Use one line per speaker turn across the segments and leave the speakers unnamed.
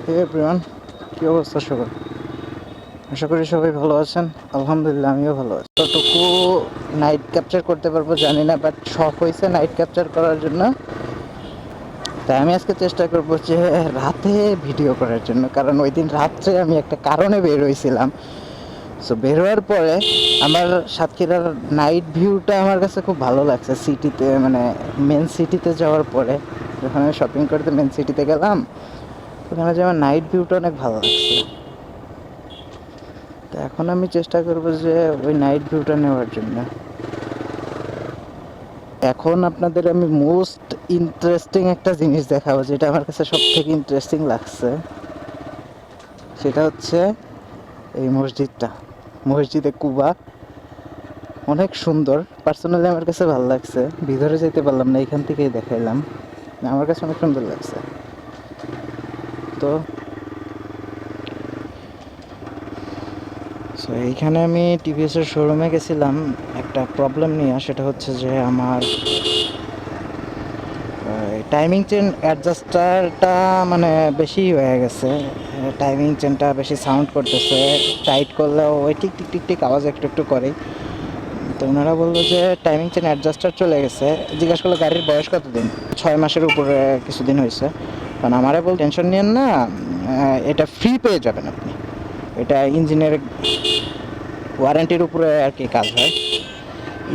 হে everyone, কী অবস্থা সবার? আশা করি সবাই ভালো আছেন। আলহামদুলিল্লাহ, আমিও ভালো আছি। যতটুকু নাইট ক্যাপচার করতে পারবো জানি না, বাট শখ হয়েছে নাইট ক্যাপচার করার জন্য। তাই আমি আজকে চেষ্টা করবো যে রাতে ভিডিও করার জন্য, কারণ ওই দিন রাত্রে আমি একটা কারণে বের হয়েছিলাম। সো বের হওয়ার পরে আমার সাতক্ষীরার নাইট ভিউটা আমার কাছে খুব ভালো লাগছে। সিটিতে, মানে মেন সিটিতে যাওয়ার পরে যখন আমি শপিং করতে মেন সিটিতে গেলাম, ওখানে যে আমার নাইট ভিউটা অনেক ভালো লাগছে। তো এখন আমি চেষ্টা করব যে ওই নাইট ভিউটা নেওয়ার জন্য। এখন আপনাদের আমি মোস্ট ইন্টারেস্টিং একটা জিনিস দেখাবো, যেটা আমার কাছে সব থেকে ইন্টারেস্টিং লাগছে। সেটা হচ্ছে এই মসজিদটা, মসজিদে কুবা। অনেক সুন্দর, পার্সোনালি আমার কাছে ভালো লাগছে। ভিতরে যেতে পারলাম না, এখান থেকেই দেখাইলাম। আমার কাছে অনেক সুন্দর লাগছে। তো সো এইখানে আমি টিভিএসের শোরুমে গেছিলাম একটা প্রবলেম নিয়ে। সেটা হচ্ছে যে আমার টাইমিং চেন অ্যাডজাস্টারটা মানে বেশি হয়ে গেছে। টাইমিং চেনটা বেশি সাউন্ড করতেছে, টাইট করলেও ওই টিক টিক টিক টিক আওয়াজ একটু একটু করে। তো ওনারা বললো যে টাইমিং চেন অ্যাডজাস্টার চলে গেছে। জিজ্ঞাসা করলো গাড়ির বয়স কতদিন? 6 মাসের উপরে কিছুদিন হয়েছে। কারণ আমারে বল টেনশন নিয়েন না, এটা ফ্রি পেয়ে যাবেন আপনি। এটা ইঞ্জিনের ওয়ারেন্টির উপরে আর কি কাজ হয়,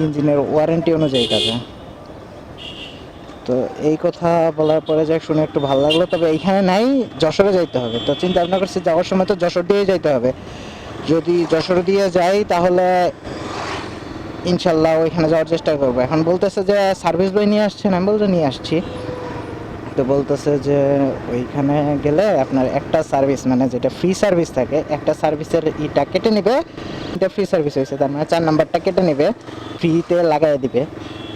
ইঞ্জিনের ওয়ারেন্টি অনুযায়ী কাজ হয়। তো এই কথা বলার পরে যাক শুনে একটু ভালো লাগলো। তবে এইখানে নাই, যশোরে যাইতে হবে। তো চিন্তা ভাবনা করছি যাওয়ার সময় তো যশোর দিয়ে যাইতে হবে। যদি যশোর দিয়ে যাই তাহলে ইনশাল্লাহ ওইখানে যাওয়ার চেষ্টা করবো। এখন বলতেছে যে সার্ভিস বই নিয়ে আসছেন, আমি বলতে নিয়ে আসছি। তো বলতেছে যে ওইখানে গেলে আপনার একটা সার্ভিস, মানে যেটা ফ্রি সার্ভিস থাকে, একটা সার্ভিসের ইটা কেটে নেবে। এটা ফ্রি সার্ভিস হয়েছে, তার মানে 4 নাম্বারটা কেটে নেবে, ফ্রিতে লাগাই দিবে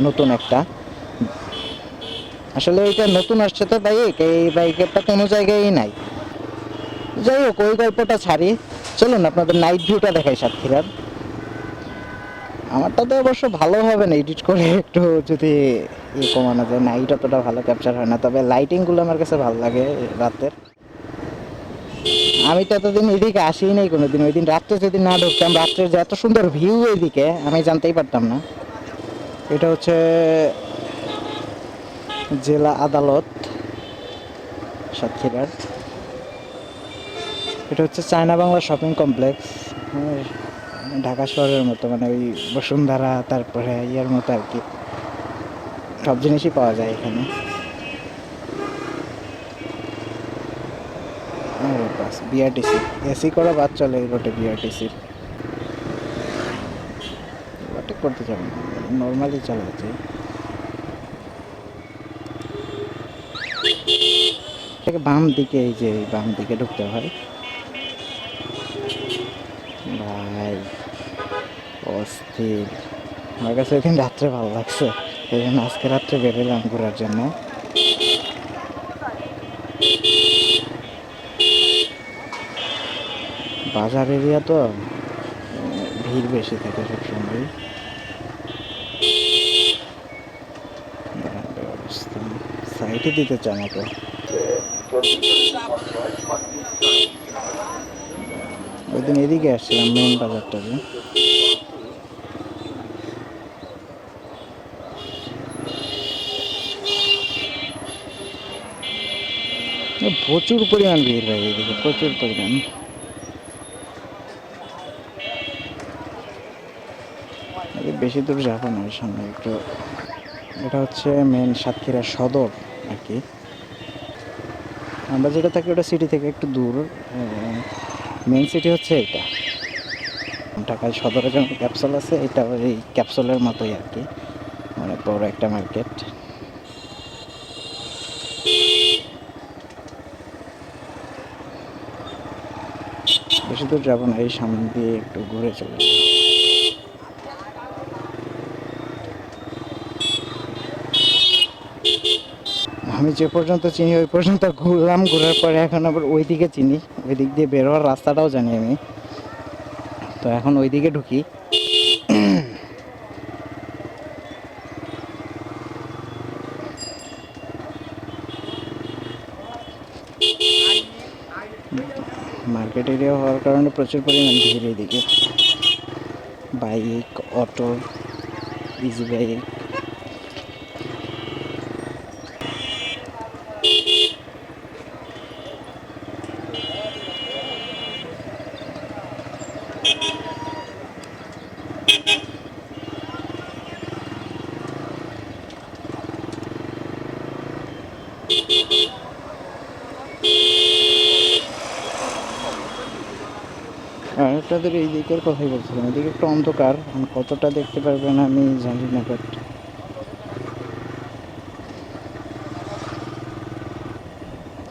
নতুন একটা। আসলে এটা নতুন আসছে তো বাইক, এই বাইকেরটা কোনো জায়গায় নাই। যাই হোক, ওই গল্পটা ছাড়ি। চলুন আপনাদের নাইট ভিউটা দেখাই সাতক্ষীরার। আমারটা তো অবশ্য ভালো হবে না এডিট করে, একটু যদি কমানো যায়। নাইট অতটা ভালো ক্যাপচার হয় না, তবে লাইটিংগুলো আমার কাছে ভালো লাগে রাতের। আমি তো এতদিন এদিকে আসিই নাই কোনোদিন। ওই দিন রাত্রে যদি না ঢুকতাম, রাত্রে যে এত সুন্দর ভিউ এদিকে আমি জানতেই পারতাম না। এটা হচ্ছে জেলা আদালত সাতক্ষীরার। এটা হচ্ছে China Bangla shopping complex. Dhaka শহরের মতো, মানে ওই বসুন্ধরা, তারপরে ইয়ের মতো আর কি, সব জিনিসই পাওয়া যায় এখানে। বাস বিআরটিসি এসি করা বাদ চলে এই রোডে। বিআরটিসির ওভারটেক করতে যাবে না, নর্মালি চালাচ্ছে। বাম দিকে, এই যে বাম দিকে ঢুকতে হয় ভাই। অস্থির। আমার কাছে ওই দিন রাত্রে ভালো লাগছে, এই জন্য আজকে রাত্রে বেরোলাম ঘোরার জন্য। বাজার এরিয়া তো ভিড় বেশি থাকে সবসময়। অবস্থা সাইডে দিতে চায় আমাকে। ওই দিন এদিকে আসছিলাম মেন বাজারটাতে। প্রচুর পরিমাণ ভিড় ভাই এদিকে, প্রচুর পরিমাণ। বেশি দূর যাবো না, ওই সামনে একটু। এটা হচ্ছে মেন সাতক্ষীরা সদর আর কি। আমরা যেটা থাকি ওটা সিটি থেকে একটু দূর। মেন সিটি হচ্ছে এটা। ঢাকায় সদরে যেমন ক্যাপসুল আছে, এটা এই ক্যাপসুলের মতোই আর কি, অনেক বড় একটা মার্কেট। বেশি দূর যাবো না, এই সামনে দিয়ে একটু ঘুরে চলে যাবো। আমি যে পর্যন্ত চিনি ওই পর্যন্ত ঘুরলাম, ঘোরার পরে এখন আবার ওই দিকে চিনি, ওই দিক দিয়ে বের হওয়ার রাস্তাটাও জানি আমি। তো এখন ওই দিকে ঢুকি। মার্কেট এরিয়া হওয়ার কারণে প্রচুর পরিমাণ ভিড় এদিকে, বাইক, অটো, ইজি বাইক। আর আপনাদের এই দিকের কথাই বলছিলাম, এদিকে একটু অন্ধকার, কতটা দেখতে পারবেন আমি জানি না, বাট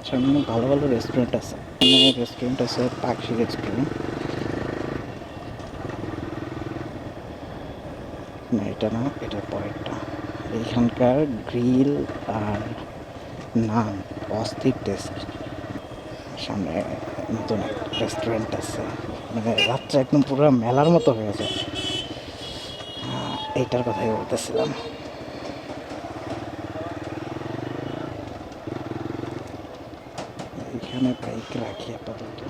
সামনে ভালো ভালো রেস্টুরেন্ট আছে। এখানে রেস্টুরেন্ট আছে পাখি রেস্টুরেন্ট, না এটা না, এটার পরেরটা। এইখানকার গ্রিল আর নান অস্থির টেস্ট। সামনে নতুন একটা রেস্টুরেন্ট আছে, মানে রাত্রে একদম পুরো মেলার মতো হয়ে যায়। এইটার কথাই বলতেছিলাম। এখানে বাইক রাখি আপাতত।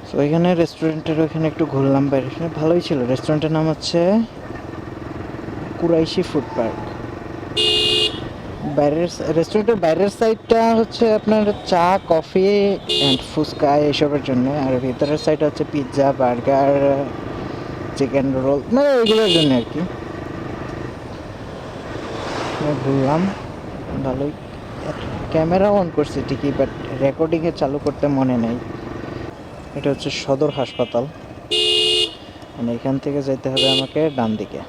তো এখানে রেস্টুরেন্টের ওইখানে একটু ঘুরলাম, বাইরে ভালোই ছিল। রেস্টুরেন্টের নাম হচ্ছে কুরাইশি ফুড পার্ক। বাইরের রেস্টুরেন্টের বাইরের সাইডটা হচ্ছে আপনার চা, কফি অ্যান্ড ফুচকা এইসবের জন্য, আর ভিতরের সাইড হচ্ছে পিৎজা, বার্গার, চিকেন রোল, মানে ওইগুলোর জন্য আর কি। ঘুরলাম ভালোই। ক্যামেরা অন করছি ঠিকই, বাট রেকর্ডিংয়ে চালু করতে মনে নেই। এটা হচ্ছে সদর হাসপাতাল, মানে এখান থেকে যেতে হবে আমাকে ডান দিকে।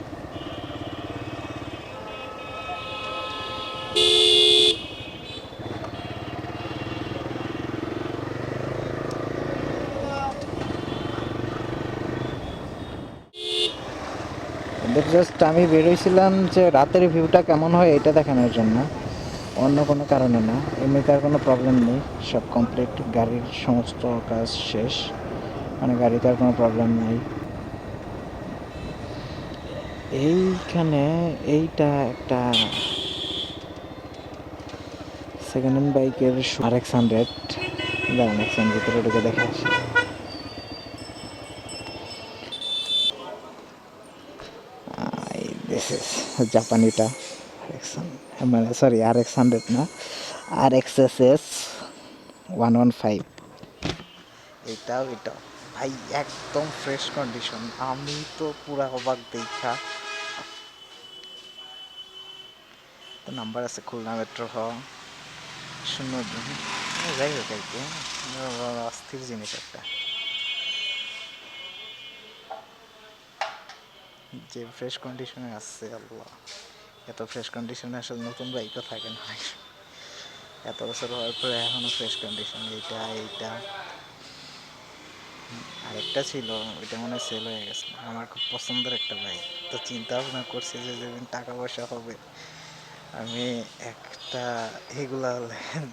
জাস্ট আমি বেরোইছিলাম যে রাতের ভিউটা কেমন হয় এটা দেখানোর জন্য, অন্য কোনো কারণে না। এমনিতে আর কোনো প্রবলেম নেই, সব কমপ্লিট, গাড়ির সমস্ত কাজ শেষ, মানে গাড়িতে আর কোনো প্রবলেম নেই। এইখানে এইটা একটা সেকেন্ড হ্যান্ড বাইকের RX-100, দাঁড়ান একশন ভিতরে ঢুকে দেখে আসি। দিস ইজ জাপানিটা, মানে সরি RX-100 না, RXSS 115। এটাও ভাই একদম ফ্রেশ কন্ডিশন, আমি তো পুরা অবাক দেখা। তো নাম্বার আছে খুলনা মেট্রো হ 0, যাই হোক আর কি, অস্থির জিনিস একটা, যে ফ্রেশ কন্ডিশনে আসছে। আল্লাহ, এত ফ্রেশ কন্ডিশনে আসলে নতুন বাইকও থাকে না, এত বছর হওয়ার পরে এখনও ফ্রেশ কন্ডিশন। এইটা আরেকটা ছিল, ওইটা মনে হয় সেল হয়ে গেছে। আমার খুব পছন্দের একটা বাইক, তো চিন্তা ভাবনা করছি যে যেদিন টাকা পয়সা হবে আমি একটা এগুলা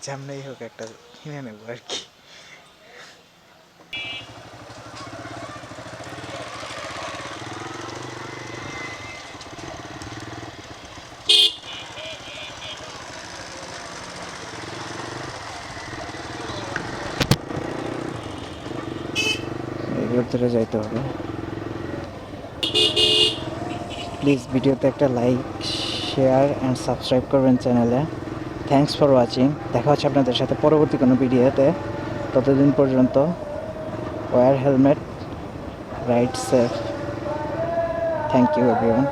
যেমনই হোক একটা কিনে নেবো আর কি। এগুলোর ধরে যাইতে হবে। প্লিজ ভিডিওতে একটা লাইক, শেয়ার অ্যান্ড সাবস্ক্রাইব করবেন চ্যানেলে। Thanks for watching. দেখা হচ্ছে আপনাদের সাথে পরবর্তী কোনো ভিডিওতে। ততদিন পর্যন্ত wear helmet, ride safe. Thank you everyone.